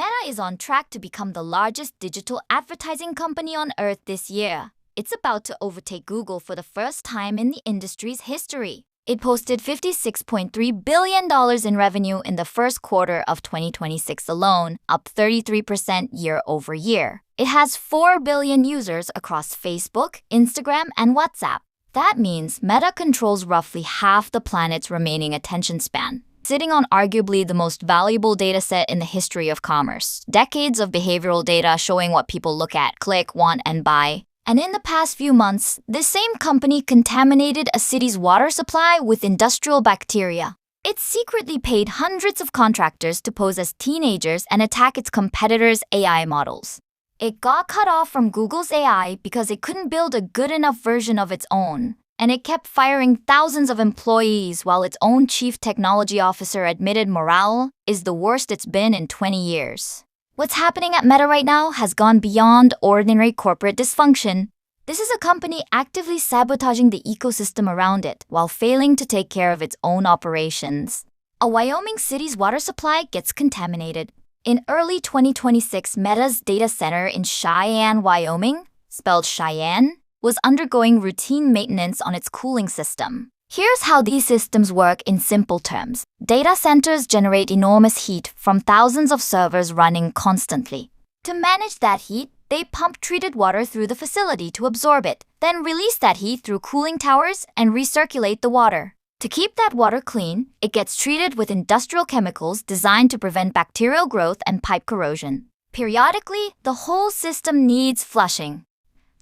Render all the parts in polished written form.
Meta is on track to become the largest digital advertising company on Earth this year. It's about to overtake Google for the first time in the industry's history. It posted $56.3 billion in revenue in the first quarter of 2026 alone, up 33% year over year. It has 4 billion users across Facebook, Instagram, and WhatsApp. That means Meta controls roughly half the planet's remaining attention span, sitting on arguably the most valuable dataset in the history of commerce. Decades of behavioral data showing what people look at, click, want, and buy. And in the past few months, this same company contaminated a city's water supply with industrial bacteria. It secretly paid hundreds of contractors to pose as teenagers and attack its competitors' AI models. It got cut off from Google's AI because it couldn't build a good enough version of its own. And it kept firing thousands of employees while its own chief technology officer admitted morale is the worst it's been in 20 years. What's happening at Meta right now has gone beyond ordinary corporate dysfunction. This is a company actively sabotaging the ecosystem around it while failing to take care of its own operations. A Wyoming city's water supply gets contaminated. In early 2026, Meta's data center in Cheyenne, Wyoming, spelled Cheyenne, was undergoing routine maintenance on its cooling system. Here's how these systems work in simple terms. Data centers generate enormous heat from thousands of servers running constantly. To manage that heat, they pump treated water through the facility to absorb it, then release that heat through cooling towers and recirculate the water. To keep that water clean, it gets treated with industrial chemicals designed to prevent bacterial growth and pipe corrosion. Periodically, the whole system needs flushing.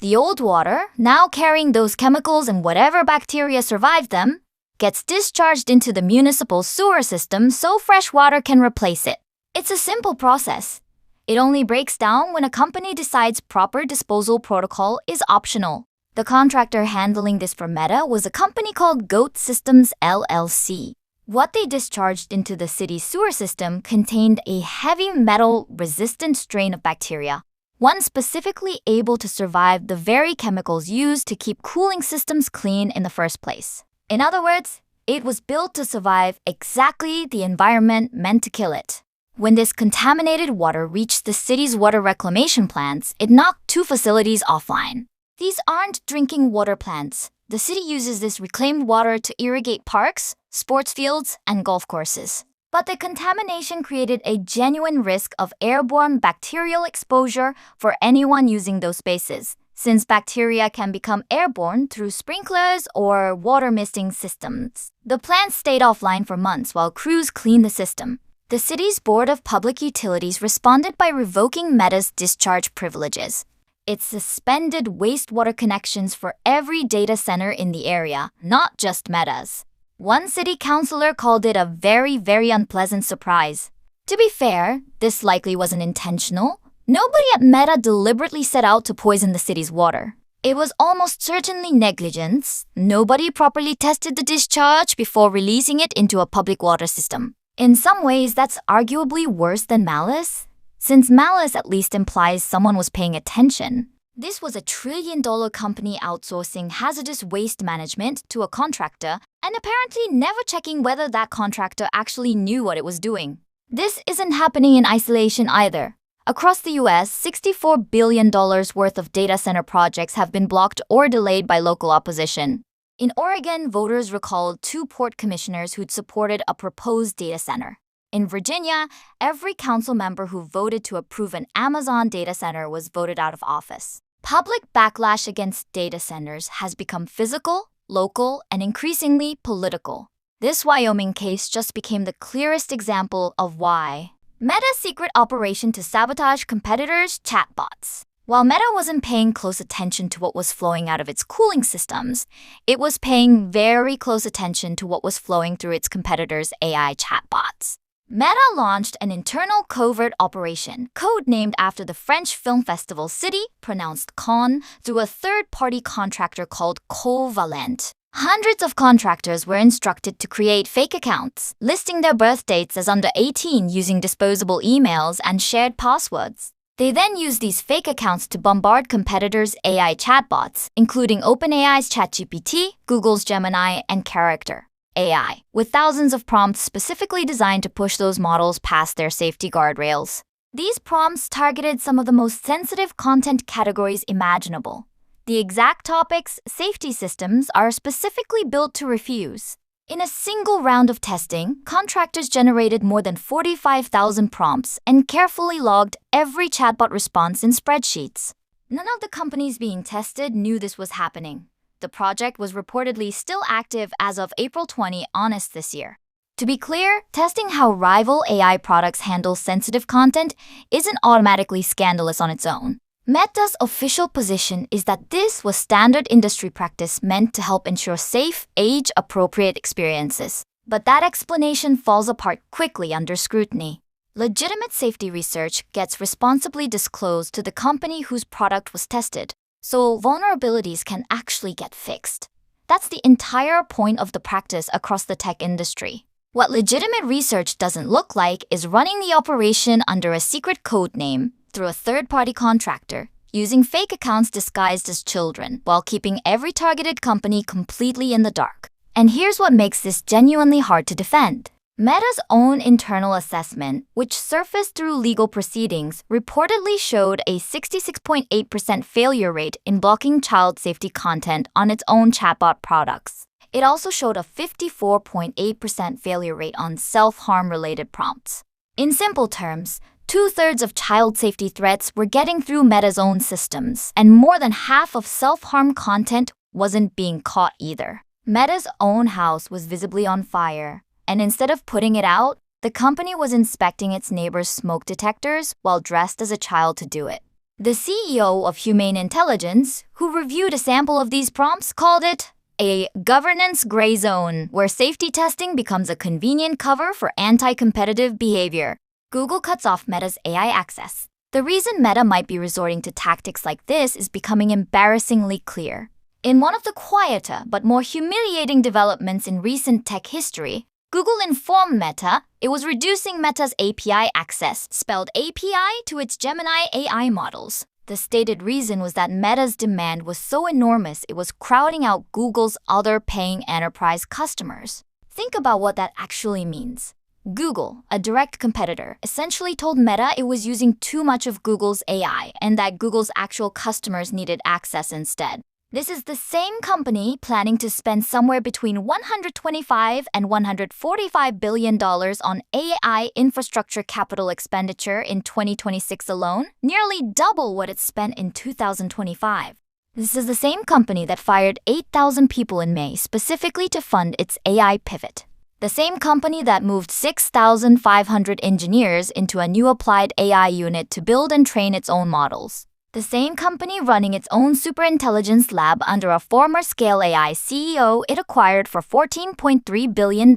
The old water, now carrying those chemicals and whatever bacteria survived them, gets discharged into the municipal sewer system so fresh water can replace it. It's a simple process. It only breaks down when a company decides proper disposal protocol is optional. The contractor handling this for Meta was a company called Goat Systems LLC. What they discharged into the city's sewer system contained a heavy metal-resistant strain of bacteria, one specifically able to survive the very chemicals used to keep cooling systems clean in the first place. In other words, it was built to survive exactly the environment meant to kill it. When this contaminated water reached the city's water reclamation plants, it knocked 2 facilities offline. These aren't drinking water plants. The city uses this reclaimed water to irrigate parks, sports fields, and golf courses. But the contamination created a genuine risk of airborne bacterial exposure for anyone using those spaces, since bacteria can become airborne through sprinklers or water misting systems. The plant stayed offline for months while crews cleaned the system. The city's Board of Public Utilities responded by revoking Meta's discharge privileges. It suspended wastewater connections for every data center in the area, not just Meta's. One city councilor called it a very, very unpleasant surprise. To be fair, this likely wasn't intentional. Nobody at Meta deliberately set out to poison the city's water. It was almost certainly negligence. Nobody properly tested the discharge before releasing it into a public water system. In some ways, that's arguably worse than malice, since malice at least implies someone was paying attention. This was a trillion-dollar company outsourcing hazardous waste management to a contractor and apparently never checking whether that contractor actually knew what it was doing. This isn't happening in isolation either. Across the US, $64 billion worth of data center projects have been blocked or delayed by local opposition. In Oregon, voters recalled 2 port commissioners who'd supported a proposed data center. In Virginia, every council member who voted to approve an Amazon data center was voted out of office. Public backlash against data centers has become physical, local, and increasingly political. This Wyoming case just became the clearest example of why. Meta's secret operation to sabotage competitors' chatbots. While Meta wasn't paying close attention to what was flowing out of its cooling systems, it was paying very close attention to what was flowing through its competitors' AI chatbots. Meta launched an internal covert operation, codenamed after the French film festival city, pronounced Cannes, through a third-party contractor called Covalent. Hundreds of contractors were instructed to create fake accounts, listing their birth dates as under 18 using disposable emails and shared passwords. They then used these fake accounts to bombard competitors' AI chatbots, including OpenAI's ChatGPT, Google's Gemini, and Character AI, with thousands of prompts specifically designed to push those models past their safety guardrails. These prompts targeted some of the most sensitive content categories imaginable. The exact topics safety systems are specifically built to refuse. In a single round of testing, contractors generated more than 45,000 prompts and carefully logged every chatbot response in spreadsheets. None of the companies being tested knew this was happening. The project was reportedly still active as of April 20 this year. To be clear, testing how rival AI products handle sensitive content isn't automatically scandalous on its own. Meta's official position is that this was standard industry practice meant to help ensure safe, age-appropriate experiences. But that explanation falls apart quickly under scrutiny. Legitimate safety research gets responsibly disclosed to the company whose product was tested, so vulnerabilities can actually get fixed. That's the entire point of the practice across the tech industry. What legitimate research doesn't look like is running the operation under a secret code name through a third-party contractor, using fake accounts disguised as children while keeping every targeted company completely in the dark. And here's what makes this genuinely hard to defend. Meta's own internal assessment, which surfaced through legal proceedings, reportedly showed a 66.8% failure rate in blocking child safety content on its own chatbot products. It also showed a 54.8% failure rate on self-harm-related prompts. In simple terms, 2/3 of child safety threats were getting through Meta's own systems, and more than half of self-harm content wasn't being caught either. Meta's own house was visibly on fire, and instead of putting it out, the company was inspecting its neighbors' smoke detectors while dressed as a child to do it. The CEO of Humane Intelligence, who reviewed a sample of these prompts, called it a governance gray zone where safety testing becomes a convenient cover for anti-competitive behavior. Google cuts off Meta's AI access. The reason Meta might be resorting to tactics like this is becoming embarrassingly clear. In one of the quieter but more humiliating developments in recent tech history, Google informed Meta it was reducing Meta's API access, spelled API, to its Gemini AI models. The stated reason was that Meta's demand was so enormous it was crowding out Google's other paying enterprise customers. Think about what that actually means. Google, a direct competitor, essentially told Meta it was using too much of Google's AI and that Google's actual customers needed access instead. This is the same company planning to spend somewhere between $125 and $145 billion on AI infrastructure capital expenditure in 2026 alone, nearly double what it spent in 2025. This is the same company that fired 8,000 people in May specifically to fund its AI pivot. The same company that moved 6,500 engineers into a new applied AI unit to build and train its own models. The same company running its own superintelligence lab under a former Scale AI CEO it acquired for $14.3 billion.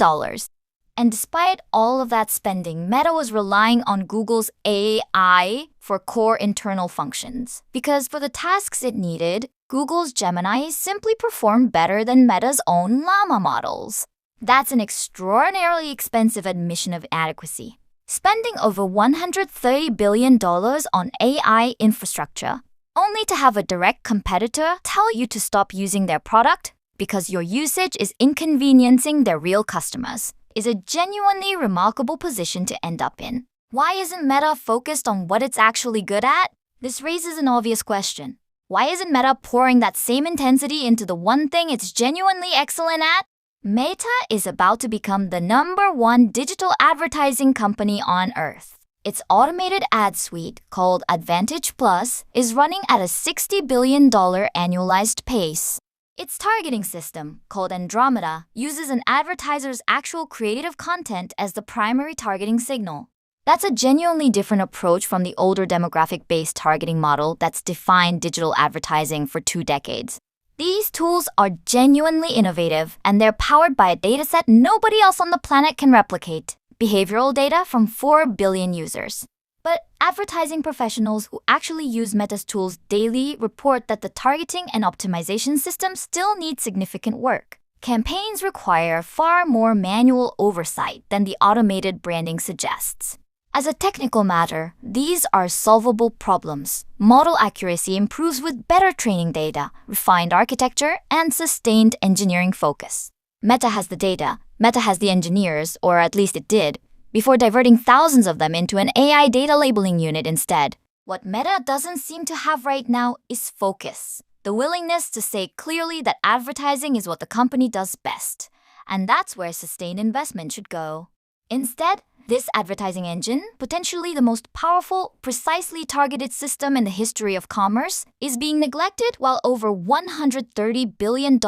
And despite all of that spending, Meta was relying on Google's AI for core internal functions. Because for the tasks it needed, Google's Gemini simply performed better than Meta's own Llama models. That's an extraordinarily expensive admission of inadequacy. Spending over $130 billion on AI infrastructure, only to have a direct competitor tell you to stop using their product because your usage is inconveniencing their real customers, is a genuinely remarkable position to end up in. Why isn't Meta focused on what it's actually good at? This raises an obvious question. Why isn't Meta pouring that same intensity into the one thing it's genuinely excellent at? Meta is about to become the #1 digital advertising company on Earth. Its automated ad suite, called Advantage Plus, is running at a $60 billion annualized pace. Its targeting system, called Andromeda, uses an advertiser's actual creative content as the primary targeting signal. That's a genuinely different approach from the older demographic-based targeting model that's defined digital advertising for 2 decades. These tools are genuinely innovative, and they're powered by a dataset nobody else on the planet can replicate: behavioral data from 4 billion users. But advertising professionals who actually use Meta's tools daily report that the targeting and optimization system still needs significant work. Campaigns require far more manual oversight than the automated branding suggests. As a technical matter, these are solvable problems. Model accuracy improves with better training data, refined architecture, and sustained engineering focus. Meta has the data, Meta has the engineers, or at least it did. before diverting thousands of them into an AI data labeling unit instead. What Meta doesn't seem to have right now is focus. The willingness to say clearly that advertising is what the company does best. And that's where sustained investment should go. Instead, this advertising engine, potentially the most powerful, precisely targeted system in the history of commerce, is being neglected while over $130 billion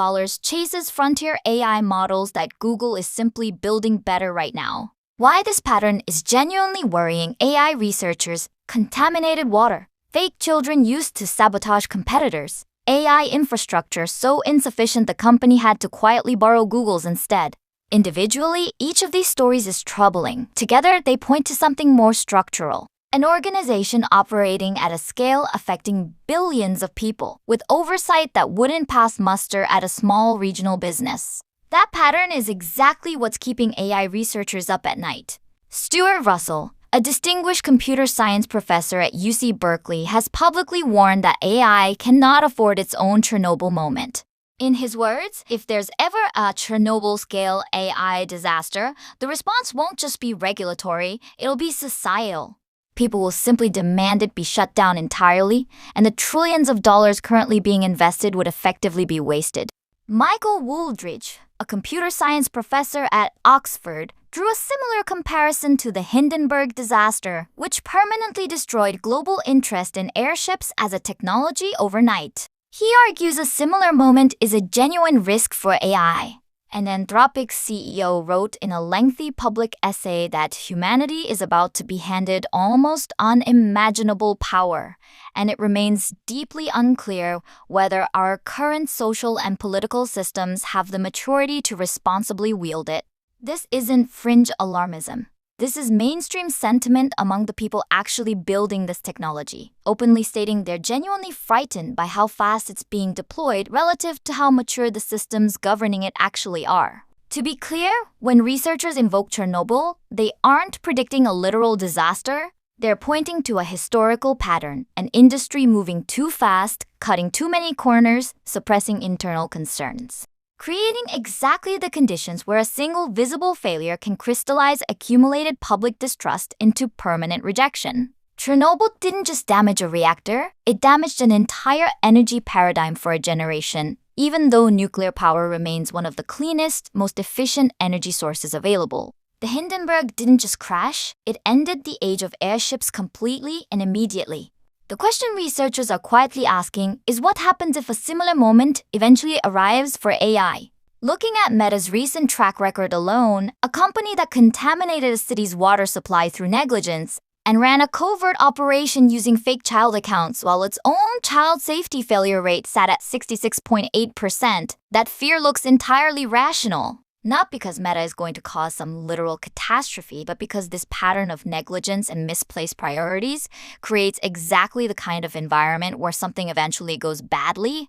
chases frontier AI models that Google is simply building better right now. Why this pattern is genuinely worrying AI researchers: contaminated water, fake children used to sabotage competitors, AI infrastructure so insufficient the company had to quietly borrow Google's instead. Individually, each of these stories is troubling. Together, they point to something more structural. An organization operating at a scale affecting billions of people, with oversight that wouldn't pass muster at a small regional business. That pattern is exactly what's keeping AI researchers up at night. Stuart Russell, a distinguished computer science professor at UC Berkeley, has publicly warned that AI cannot afford its own Chernobyl moment. In his words, if there's ever a Chernobyl-scale AI disaster, the response won't just be regulatory, it'll be societal. People will simply demand it be shut down entirely, and the trillions of dollars currently being invested would effectively be wasted. Michael Wooldridge, a computer science professor at Oxford, drew a similar comparison to the Hindenburg disaster, which permanently destroyed global interest in airships as a technology overnight. He argues a similar moment is a genuine risk for AI. An Anthropic's CEO wrote in a lengthy public essay that humanity is about to be handed almost unimaginable power, and it remains deeply unclear whether our current social and political systems have the maturity to responsibly wield it. This isn't fringe alarmism. This is mainstream sentiment among the people actually building this technology, openly stating they're genuinely frightened by how fast it's being deployed relative to how mature the systems governing it actually are. To be clear, when researchers invoke Chernobyl, they aren't predicting a literal disaster. They're pointing to a historical pattern, an industry moving too fast, cutting too many corners, suppressing internal concerns, creating exactly the conditions where a single visible failure can crystallize accumulated public distrust into permanent rejection. Chernobyl didn't just damage a reactor, it damaged an entire energy paradigm for a generation, even though nuclear power remains one of the cleanest, most efficient energy sources available. The Hindenburg didn't just crash, it ended the age of airships completely and immediately. The question researchers are quietly asking is what happens if a similar moment eventually arrives for AI? Looking at Meta's recent track record alone, a company that contaminated a city's water supply through negligence and ran a covert operation using fake child accounts while its own child safety failure rate sat at 66.8%, that fear looks entirely rational. Not because Meta is going to cause some literal catastrophe, but because this pattern of negligence and misplaced priorities creates exactly the kind of environment where something eventually goes badly,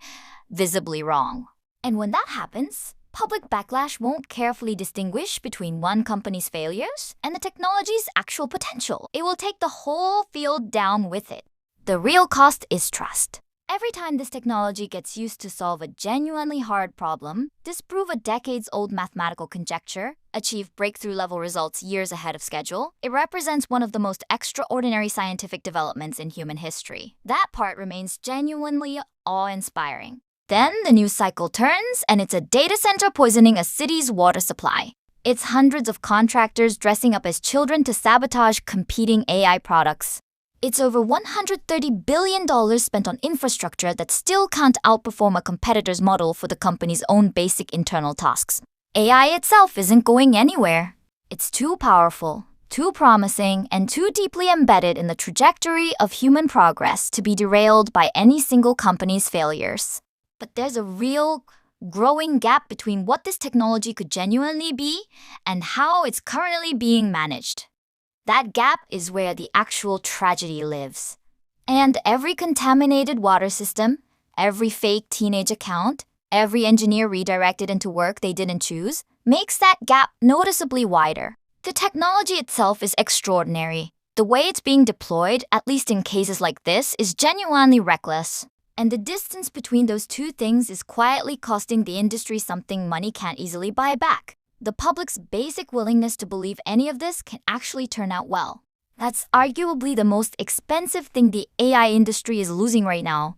visibly wrong. And when that happens, public backlash won't carefully distinguish between one company's failures and the technology's actual potential. It will take the whole field down with it. The real cost is trust. Every time this technology gets used to solve a genuinely hard problem, disprove a decades-old mathematical conjecture, achieve breakthrough-level results years ahead of schedule, it represents one of the most extraordinary scientific developments in human history. That part remains genuinely awe-inspiring. Then the news cycle turns, and it's a data center poisoning a city's water supply. It's hundreds of contractors dressing up as children to sabotage competing AI products. It's over $130 billion spent on infrastructure that still can't outperform a competitor's model for the company's own basic internal tasks. AI itself isn't going anywhere. It's too powerful, too promising, and too deeply embedded in the trajectory of human progress to be derailed by any single company's failures. But there's a real, growing gap between what this technology could genuinely be and how it's currently being managed. That gap is where the actual tragedy lives. And every contaminated water system, every fake teenage account, every engineer redirected into work they didn't choose, makes that gap noticeably wider. The technology itself is extraordinary. The way it's being deployed, at least in cases like this, is genuinely reckless. And the distance between those two things is quietly costing the industry something money can't easily buy back: The public's basic willingness to believe any of this can actually turn out well. That's arguably the most expensive thing the AI industry is losing right now.